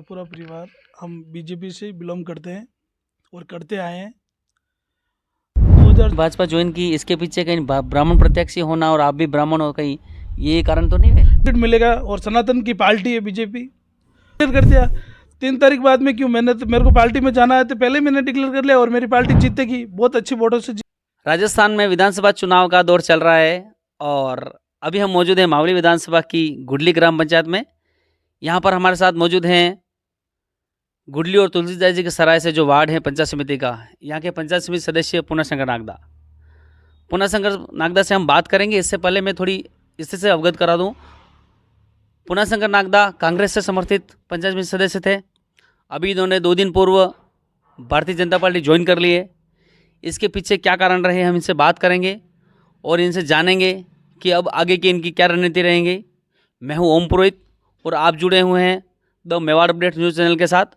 पूरा परिवार हम बीजेपी से बिलोंग करते हैं और करते आए हैं। 2000 भाजपा ज्वाइन की, इसके पीछे कहीं ब्राह्मण प्रत्याशी होना और आप भी ब्राह्मण हो, कहीं ये कारण तो नहीं है? टिकट मिलेगा और सनातन की पार्टी है बीजेपी। डिक्लेयर कर दिया 3 तारीख बाद में। क्यों? मैंने तो मेरे को पार्टी में जाना है तो पहले मैंने डिक्लेयर कर लिया और मेरी पार्टी जीतेगी, बहुत अच्छी वोटों से। राजस्थान में विधानसभा चुनाव का दौर चल रहा है और अभी हम मौजूद हैं मावली विधानसभा की गुडली ग्राम पंचायत में। यहाँ पर हमारे साथ मौजूद हैं गुडली और तुलसीदास जी के सराय से जो वार्ड है पंचायत समिति का, यहाँ के पंचायत समिति सदस्य पुनाशंकर नागदा। पुनाशंकर नागदा से हम बात करेंगे। इससे पहले मैं थोड़ी स्थिति से अवगत करा दूँ। पुनाशंकर नागदा कांग्रेस से समर्थित पंचायत समिति सदस्य थे। अभी इन्होंने 2 दिन पूर्व भारतीय जनता पार्टी ज्वाइन कर ली है। इसके पीछे क्या कारण रहे हम इनसे बात करेंगे और इनसे जानेंगे कि अब आगे की इनकी क्या रणनीति रहेंगी। मैं हूं ओम पुरोहित और आप जुड़े हुए हैं the Mewar update news channel के साथ।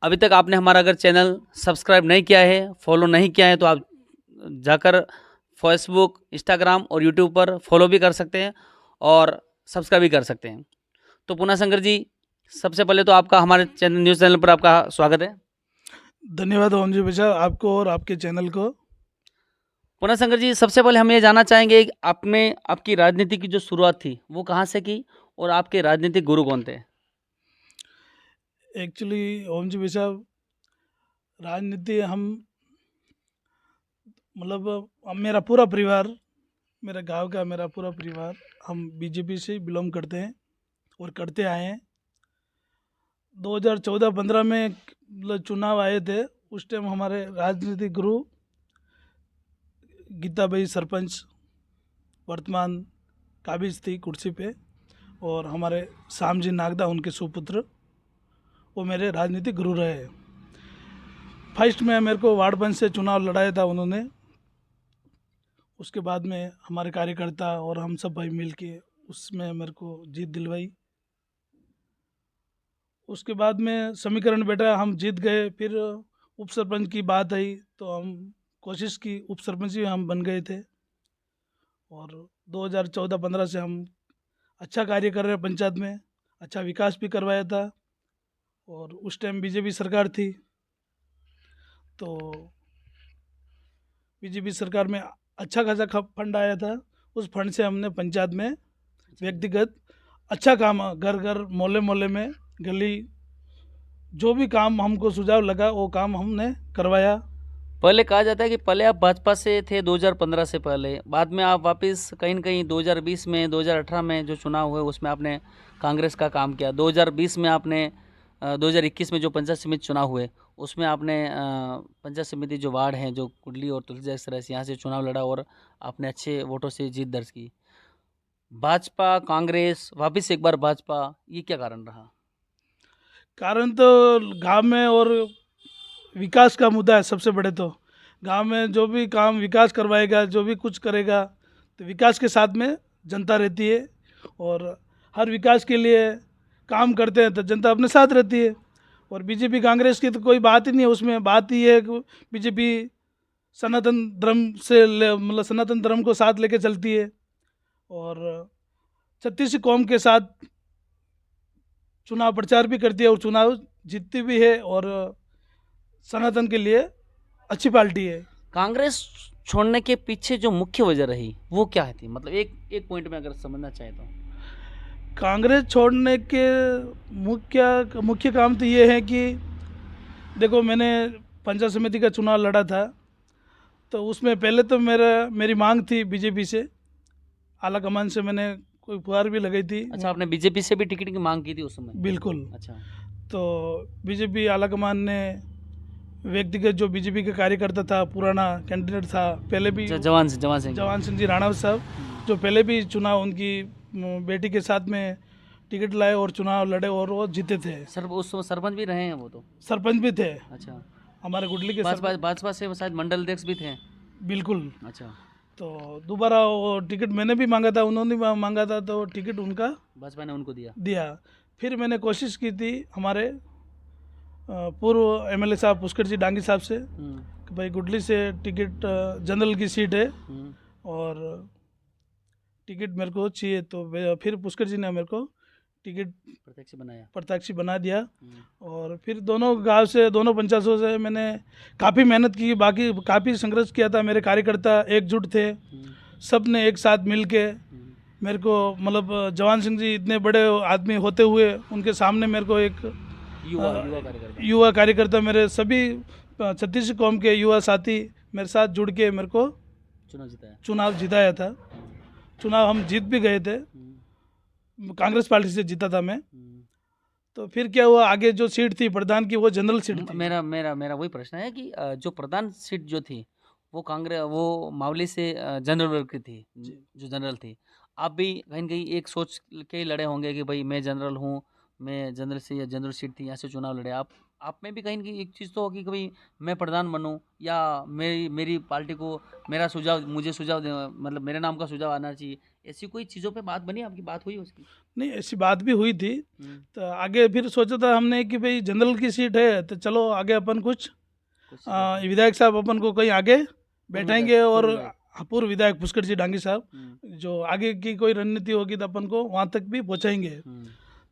अभी तक आपने हमारा अगर चैनल सब्सक्राइब नहीं किया है, फॉलो नहीं किया है, तो आप जाकर फेसबुक, इंस्टाग्राम और यूट्यूब पर फॉलो भी कर सकते हैं और सब्सक्राइब भी कर सकते हैं। तो पुनाशंकर जी, सबसे पहले तो आपका हमारे चैनल न्यूज़ चैनल पर आपका स्वागत है। धन्यवाद ओम जी भैया, आपको और आपके चैनल को। पुनाशंकर जी, सबसे पहले हम ये जानना चाहेंगे कि आपने आपकी राजनीति की जो शुरुआत थी वो कहाँ से की और आपके राजनीतिक गुरु कौन थे? एक्चुअली ओम जी भैया, राजनीति हम मेरा पूरा परिवार, मेरा गांव का मेरा पूरा परिवार हम बीजेपी से बिलोंग करते हैं और करते आए हैं। 2014-15 में चुनाव आए थे। उस टाइम हमारे राजनीतिक गुरु गीताबाई सरपंच वर्तमान काबिज थी कुर्सी पे, और हमारे श्याम जी नागदा उनके सुपुत्र, वो मेरे राजनीतिक गुरु रहे। फर्स्ट में मेरे को वार्ड 1 से चुनाव लड़ाया था उन्होंने। उसके बाद में हमारे कार्यकर्ता और हम सब भाई मिल के उसमें मेरे को जीत दिलवाई। उसके बाद में समीकरण बैठा, हम जीत गए। फिर उप सरपंच की बात आई तो हम कोशिश की, उप सरपंच भी हम बन गए थे। और 2014-15 से हम अच्छा कार्य कर रहे हैं पंचायत में, अच्छा विकास भी करवाया था। और उस टाइम बीजेपी सरकार थी, तो बीजेपी सरकार में अच्छा खासा फंड आया था। उस फंड से हमने पंचायत में व्यक्तिगत अच्छा काम, घर घर मोहल्ले मोहल्ले में गली, जो भी काम हमको सुझाव लगा वो काम हमने करवाया। पहले कहा जाता है कि पहले आप भाजपा से थे 2015 से पहले, बाद में आप वापस कहीं न कहीं 2020 में, 2018 में जो चुनाव हुए उसमें आपने कांग्रेस का काम किया। 2020 में आपने 2021 में जो पंचायत समिति चुनाव हुए उसमें आपने पंचायत समिति जो वार्ड हैं, जो कुडली और तुलसीदास सराय से, यहाँ से चुनाव लड़ा और आपने अच्छे वोटों से जीत दर्ज की। भाजपा, कांग्रेस, वापस एक बार भाजपा, ये क्या कारण रहा? कारण तो गांव में और विकास का मुद्दा है। सबसे बड़े तो गांव में जो भी काम विकास करवाएगा, जो भी कुछ करेगा, तो विकास के साथ में जनता रहती है। और हर विकास के लिए काम करते हैं तो जनता अपने साथ रहती है। और बीजेपी कांग्रेस की तो कोई बात ही नहीं है। उसमें बात ही है कि बीजेपी सनातन धर्म से सनातन धर्म को साथ लेके चलती है और 36 कौम के साथ चुनाव प्रचार भी करती है और चुनाव जीतती भी है। और सनातन के लिए अच्छी पार्टी है। कांग्रेस छोड़ने के पीछे जो मुख्य वजह रही वो क्या थी? मतलब एक पॉइंट में अगर समझना चाहे तो। कांग्रेस छोड़ने के मुख्य मुख्य काम तो ये है कि देखो, मैंने पंचायत समिति का चुनाव लड़ा था, तो उसमें पहले तो मेरी मांग थी बीजेपी से, आला कमान से मैंने कोई गुहार भी लगाई थी। अच्छा, आपने बीजेपी से भी टिकट की मांग की थी उस समय? बिल्कुल। अच्छा। तो बीजेपी आला कमान ने व्यक्तिगत जो बीजेपी का कार्यकर्ता था, पुराना कैंडिडेट था पहले भी, जवान सिंह जी राणा साहब, जो पहले भी चुनाव उनकी बेटी के साथ में टिकट लाए और चुनाव लड़े और वो जीते थे। उस समय सरपंच भी रहे हैं वो तो? सरपंच भी थे। अच्छा। हमारे गुडली के भाजपा से शायद मंडल अध्यक्ष भी थे? बिल्कुल। अच्छा। तो दोबारा वो टिकट मैंने भी मांगा था, उन्होंने भी मांगा था, तो टिकट उनका भाजपा ने उनको दिया। फिर मैंने कोशिश की थी हमारे पूर्व एमएलए साहब पुष्कर जी डांगी साहब से कि भाई गुडली से टिकट जनरल की सीट है और टिकट मेरे को चाहिए। तो फिर पुष्कर जी ने मेरे को टिकट प्रत्यक्ष बनाया। प्रत्याशी बना दिया। और फिर दोनों गांव से, दोनों पंचायतों से मैंने काफ़ी मेहनत की, बाकी काफ़ी संघर्ष किया था। मेरे कार्यकर्ता एकजुट थे, सब ने एक साथ मिल के मेरे को, मतलब जवान सिंह जी इतने बड़े आदमी होते हुए उनके सामने मेरे को एक युवा कार्यकर्ता, मेरे सभी छत्तीस कौम के युवा साथी मेरे साथ जुड़ के मेरे को चुनाव जिताया था। चुनाव हम जीत भी गए थे, कांग्रेस पार्टी से जीता था मैं। तो फिर क्या हुआ, आगे जो सीट थी प्रधान की वो जनरल सीट थी। मेरा वही प्रश्न है कि जो प्रधान सीट जो थी वो मावली से जनरल वर्ग की थी, जो जनरल थी। आप भी कहीं न कहीं एक सोच के ही लड़े होंगे कि भाई मैं जनरल हूँ, मैं जनरल से, या जनरल सीट थी यहाँ से चुनाव लड़े। आप में भी कहीं न कहीं एक चीज़ तो होगी कि भाई मैं प्रधान बनूँ, या मेरी पार्टी को मुझे सुझाव दे, मतलब मेरे नाम का सुझाव आना चाहिए। ऐसी कोई चीज़ों पे बात बनी, आपकी बात हुई उसकी? नहीं, ऐसी बात भी हुई थी। तो आगे फिर सोचा था हमने कि भाई जनरल की सीट है तो चलो आगे अपन कुछ विधायक साहब अपन को कहीं आगे बैठाएंगे, और पूर्व विधायक पुष्कर जी डांगी साहब, जो आगे की कोई रणनीति होगी तो अपन को वहाँ तक भी पहुँचाएंगे।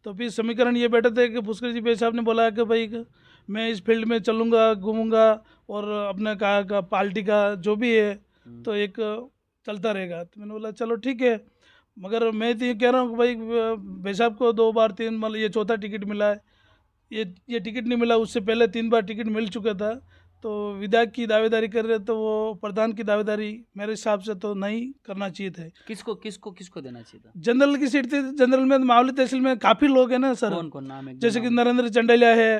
तो फिर समीकरण ये बैठे थे कि पुष्कर जी भाई साहब ने बोला कि भाई मैं इस फील्ड में चलूँगा, घूमूंगा, और अपने का पार्टी का जो भी है तो एक चलता रहेगा। तो मैंने बोला चलो ठीक है, मगर मैं तो ये कह रहा हूँ कि भाई साहब को 2 बार 3, मतलब ये चौथा टिकट मिला है। ये टिकट नहीं मिला, उससे पहले 3 बार टिकट मिल चुका था। तो विधायक की दावेदारी कर रहे तो वो प्रधान की दावेदारी मेरे हिसाब से तो नहीं करना चाहिए थे। किसको देना चाहिए था? जनरल की सीट थी। जनरल में मावली तहसील में काफ़ी लोग हैं ना सर। कौन नाम है? जैसे कि नरेंद्र चंडेलिया है,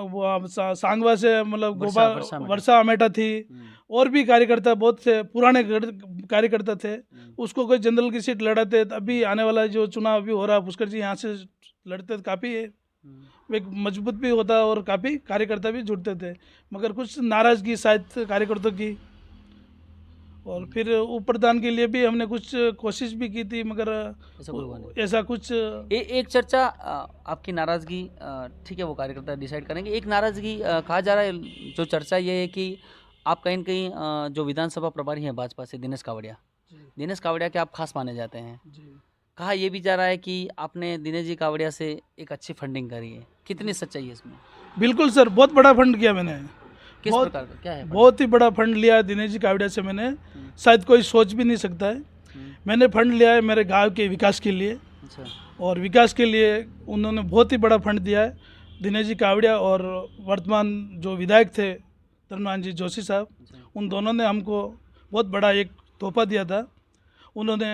वो सांगवा से मतलब गोपाल वर्षा अमेठा थी, और भी कार्यकर्ता बहुत से पुराने कार्यकर्ता थे। उसको कोई जनरल की सीट लड़ाते, अभी आने वाला जो चुनाव अभी हो रहा, पुष्कर जी यहाँ से लड़ते तो काफ़ी एक मजबूत भी होता और काफ़ी कार्यकर्ता भी जुड़ते थे। मगर कुछ नाराज़गी शायद कार्यकर्ताओं की, और फिर उप प्रधान के लिए भी हमने कुछ कोशिश भी की थी, मगर ऐसा कुछ एक चर्चा, आपकी नाराज़गी, ठीक है वो कार्यकर्ता डिसाइड करेंगे। एक नाराज़गी कहा जा रहा है, जो चर्चा ये है कि आप कहीं न कहीं जो विधानसभा प्रभारी हैं भाजपा से, दिनेश कावड़िया के आप खास माने जाते हैं। कहा ये भी जा रहा है कि आपने दिनेश जी कावड़िया से एक अच्छी फंडिंग करी है। कितनी सच्चाई है इसमें? बिल्कुल सर, बहुत बड़ा फंड किया मैंने। किस प्रकार का, क्या है? बहुत ही बड़ा फंड लिया दिनेश जी कावड़िया से मैंने, शायद कोई सोच भी नहीं सकता है। मैंने फंड लिया है मेरे गांव के विकास के लिए। अच्छा। और विकास के लिए उन्होंने बहुत ही बड़ा फंड दिया है दिनेश जी कावड़िया, और वर्तमान जो विधायक थे धर्मनाथ जी जोशी साहब, उन दोनों ने हमको बहुत बड़ा एक तोहफा दिया था। उन्होंने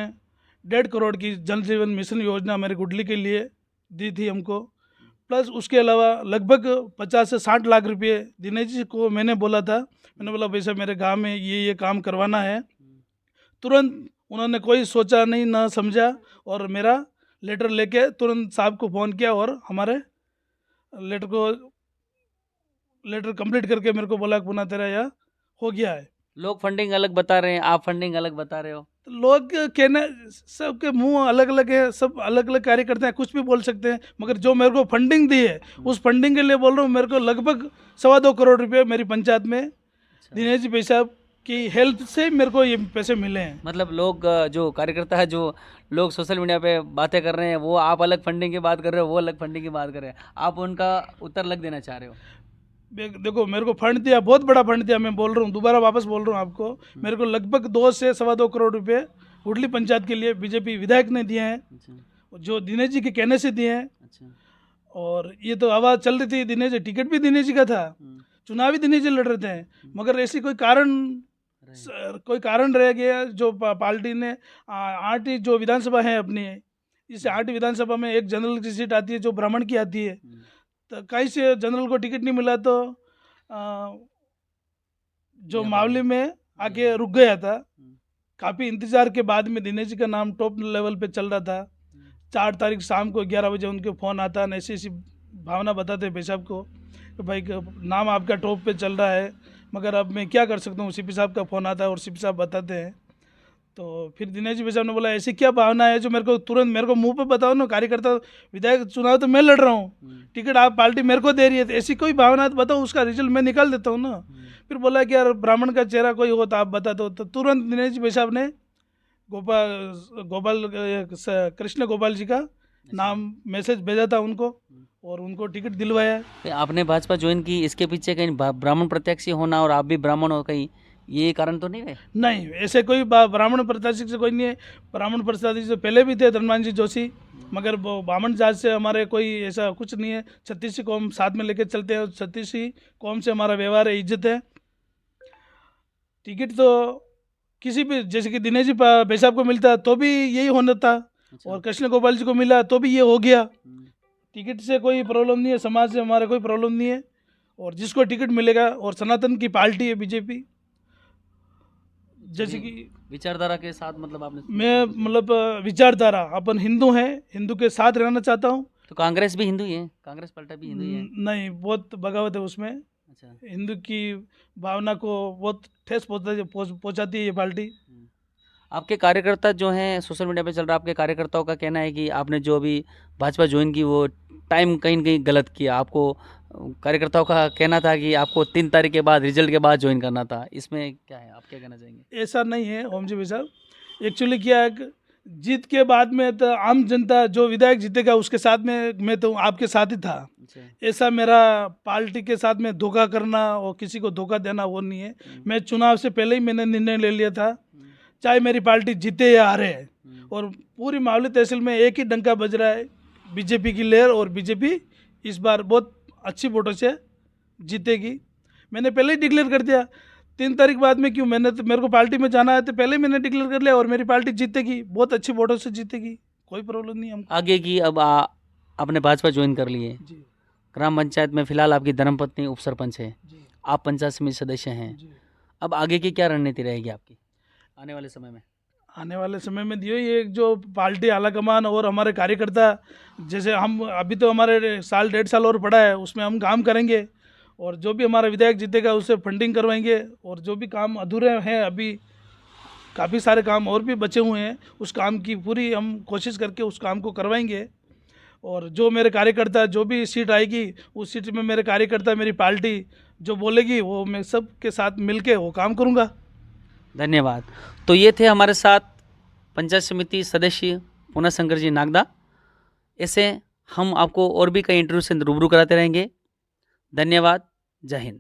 1.5 करोड़ की जल जीवन मिशन योजना मेरे गुडली के लिए दी थी हमको, प्लस उसके अलावा लगभग 50 से 60 लाख रुपए दिनेश जी को मैंने बोला था। मैंने बोला भाई साहब मेरे गांव में ये काम करवाना है। तुरंत उन्होंने कोई सोचा नहीं ना समझा, और मेरा लेटर लेके तुरंत साहब को फ़ोन किया, और हमारे लेटर कंप्लीट करके मेरे को बोला पुनः तेरा यह हो गया है। लोग फंडिंग अलग बता रहे हैं, आप फंडिंग अलग बता रहे हो। तो लोग कहना, सबके मुंह अलग अलग है, सब अलग अलग कार्य करते हैं, कुछ भी बोल सकते हैं, मगर जो मेरे को फंडिंग दी है उस फंडिंग के लिए बोल रहा हूँ। मेरे को लगभग 2.25 करोड़ रुपए मेरी पंचायत में दिनेश जी भाई साहब की हेल्प से मेरे को ये पैसे मिले हैं। मतलब लोग, जो कार्यकर्ता है, जो लोग सोशल मीडिया पे बातें कर रहे हैं, वो आप अलग फंडिंग की बात कर रहे हो, वो अलग फंडिंग की बात कर रहे हैं, आप उनका उत्तर अलग देना चाह रहे हो। देखो मेरे को फंड दिया, बहुत बड़ा फंड दिया। मैं बोल रहा हूँ, दोबारा वापस बोल रहा हूँ आपको, मेरे को लगभग 2 से 2.25 करोड़ रुपए गुडली पंचायत के लिए बीजेपी विधायक ने दिए हैं, जो दिनेश जी के कहने से दिए हैं। और ये तो आवाज़ चल रही थी, दिनेश जी टिकट भी दिनेश जी का था, चुनाव भी दिनेश जी लड़ रहे थे, मगर ऐसी कोई कारण रह गया जो पार्टी ने 8 जो विधानसभा है अपनी, इस 8 विधानसभा में एक जनरल की सीट आती है जो ब्राह्मण की आती है। तो कहीं से जनरल को टिकट नहीं मिला, तो जो मावली में आके रुक गया था। काफ़ी इंतज़ार के बाद में दिनेश जी का नाम टॉप लेवल पे चल रहा था। 4 तारीख शाम को 11 बजे उनके फ़ोन आता है, ऐसी ऐसी भावना बताते भाई साहब को कि भाई नाम आपका टॉप पे चल रहा है, मगर अब मैं क्या कर सकता हूँ। सीपी साहब का फ़ोन आता है और सीपी साहब बताते हैं। तो फिर दिनेश जी भाई साहब ने बोला ऐसी क्या भावना है जो मेरे को तुरंत मेरे को मुंह पे बताओ ना, कार्यकर्ता विधायक चुनाव तो मैं लड़ रहा हूँ, टिकट आप पार्टी मेरे को दे रही है, तो ऐसी कोई भावना बताओ, उसका रिजल्ट मैं निकाल देता हूँ ना। फिर बोला कि यार ब्राह्मण का चेहरा कोई हो तो आप बता दो। तो तुरंत दिनेश जी भाई साहब ने कृष्ण गोपाल जी का नाम मैसेज भेजा था उनको और उनको टिकट दिलवाया है। तो आपने भाजपा ज्वाइन की, इसके पीछे कहीं ब्राह्मण प्रत्याशी होना और आप भी ब्राह्मण हो, कहीं ये कारण तो नहीं है? नहीं, ऐसे कोई ब्राह्मण प्रत्याशी से कोई नहीं है। ब्राह्मण प्रत्याशी से पहले भी थे धनमान जी जोशी, मगर वो ब्राह्मण जात से हमारे कोई ऐसा कुछ नहीं है। छत्तीसी कौम साथ में लेकर चलते हैं और छत्तीसी कौम से हमारा व्यवहार है, इज्जत है। टिकट तो किसी भी, जैसे कि दिनेश जी भाई को मिलता तो भी यही होना था, और कृष्ण गोपाल जी को मिला तो भी ये हो गया। टिकट से कोई प्रॉब्लम नहीं है, समाज से हमारा कोई प्रॉब्लम नहीं है, और जिसको टिकट मिलेगा, और सनातन की पार्टी है बीजेपी। जैसे कि विचारधारा के साथ, मतलब आपने मैं मतलब विचारधारा, अपन हिंदू हैं, हिंदू के साथ रहना चाहता हूँ। तो कांग्रेस भी हिंदू ही है, कांग्रेस पार्टी भी हिंदू ही है। नहीं, बहुत बगावत है उसमें। अच्छा, हिंदू की भावना को बहुत ठेस पहुंचाती है ये पार्टी। आपके कार्यकर्ता जो हैं, सोशल मीडिया पे चल रहा है, आपके कार्यकर्ताओं का कहना है कि आपने जो अभी भाजपा ज्वाइन की वो टाइम कहीं न कहीं गलत किया। आपको कार्यकर्ताओं का कहना था कि आपको 3 तारीख के बाद, रिजल्ट के बाद ज्वाइन करना था। इसमें क्या है, आप क्या कहना चाहेंगे? ऐसा नहीं है ओम जी भाई साहब। एक्चुअली क्या है कि जीत के बाद में तो आम जनता जो विधायक जीतेगा उसके साथ में मैं तो आपके साथ ही था। अच्छा, ऐसा मेरा पार्टी के साथ में धोखा करना और किसी को धोखा देना वो नहीं है। मैं चुनाव से पहले ही मैंने निर्णय ले लिया था, चाहे मेरी पार्टी जीते या हारे। और पूरी मावली तहसील में एक ही डंका बज रहा है, बीजेपी की लहर, और बीजेपी इस बार बहुत अच्छी वोटों से जीतेगी। मैंने पहले ही डिक्लेयर कर दिया। 3 तारीख बाद में क्यों, मैंने तो, मेरे को पार्टी में जाना है तो पहले ही मैंने डिक्लेयर कर लिया, और मेरी पार्टी जीतेगी, बहुत अच्छी वोटों से जीतेगी, कोई प्रॉब्लम नहीं हमको। आगे की अब आपने भाजपा ज्वाइन कर ली है। जी ग्राम पंचायत में फिलहाल आपकी धर्मपत्नी उप सरपंच है, जी आप पंचायत समिति सदस्य हैं। जी। अब आगे की क्या रणनीति रहेगी आपकी आने वाले समय में? आने वाले समय में दियो ये जो पार्टी आलाकमान और हमारे कार्यकर्ता, जैसे हम अभी तो हमारे साल 1.5 साल और पड़ा है, उसमें हम काम करेंगे, और जो भी हमारा विधायक जीतेगा उससे फंडिंग करवाएंगे, और जो भी काम अधूरे हैं अभी, काफ़ी सारे काम और भी बचे हुए हैं, उस काम की पूरी हम कोशिश करके उस काम को करवाएंगे। और जो मेरे कार्यकर्ता, जो भी सीट आएगी उस सीट में मेरे कार्यकर्ता, मेरी पार्टी जो बोलेगी वो मैं सब के साथ मिलके वो काम करूँगा। धन्यवाद। तो ये थे हमारे साथ पंचायत समिति सदस्य पूना शंकर जी नागदा। ऐसे हम आपको और भी कई इंटरव्यू से रूबरू कराते रहेंगे। धन्यवाद। जय हिंद।